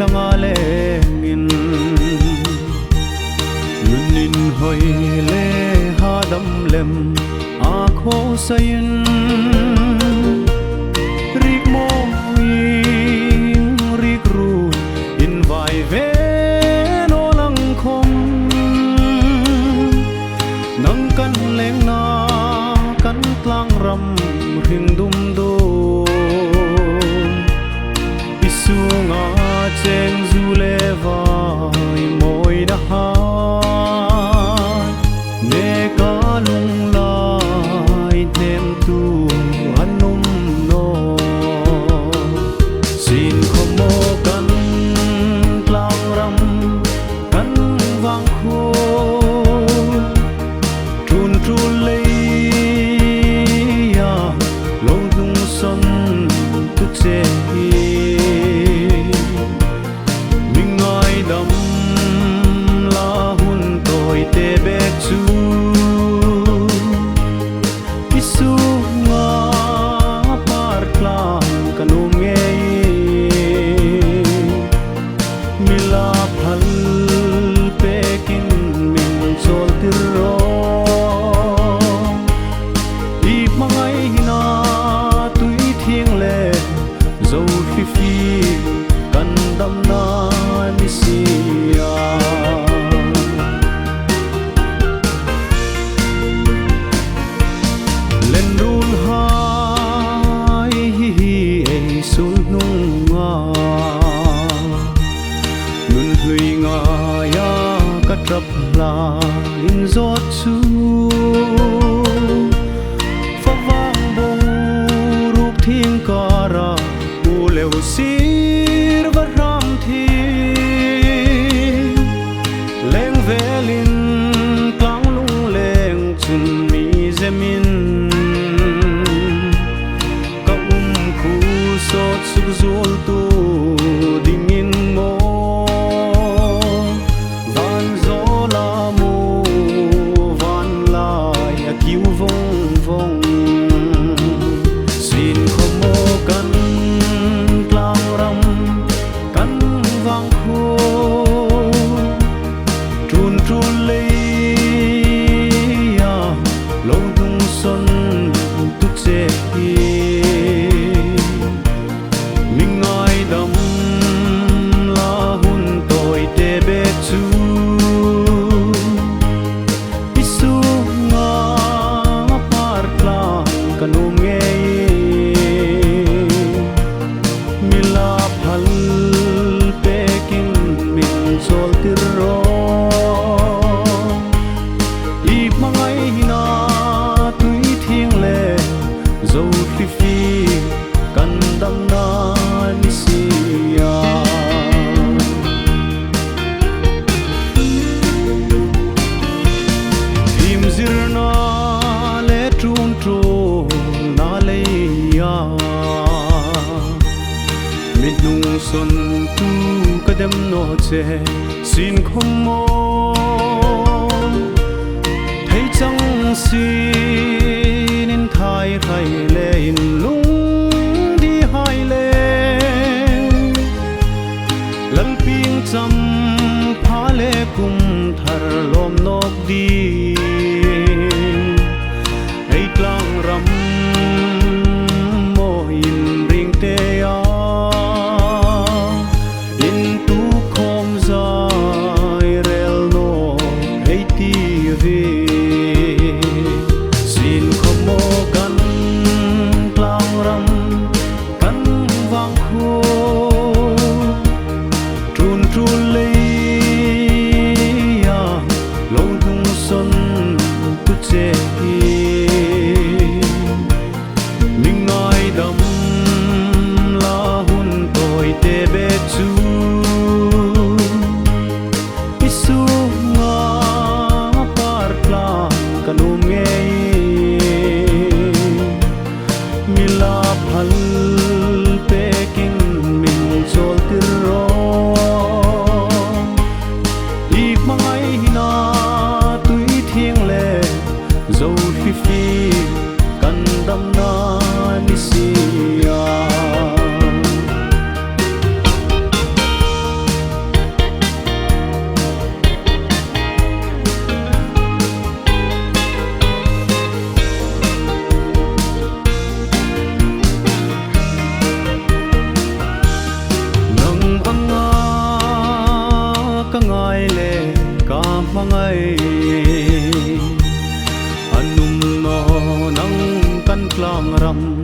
Klangale ngin Nunin hoi le hadam lem Akho sayin Rik mo ing rik ru In vai ve no lang khom Nang kan leng na kan tlang ram Ring dum do Isunga cheng zu le vai moi na ha Ne ka lung lai tem tu anum no Sin khomo kan tlang ram kan wang kho Trun trun le ya lo dung som tu che Trap la in giọt su Phá vang bông rục thiên ca ra U leo xir vật ram thiên Leng ve lin klang lung leng chun mi zemin Ka khu sot suk zol tu dingin mo Son tu kadem no che sin khomo thấy chẳng xin in thai khai le in lung đi hai le lal ping cham pha le kum thar lom nok di ei tlang ram mo in ring te ya มังไออันนุ่มนอนังกันกลางรำ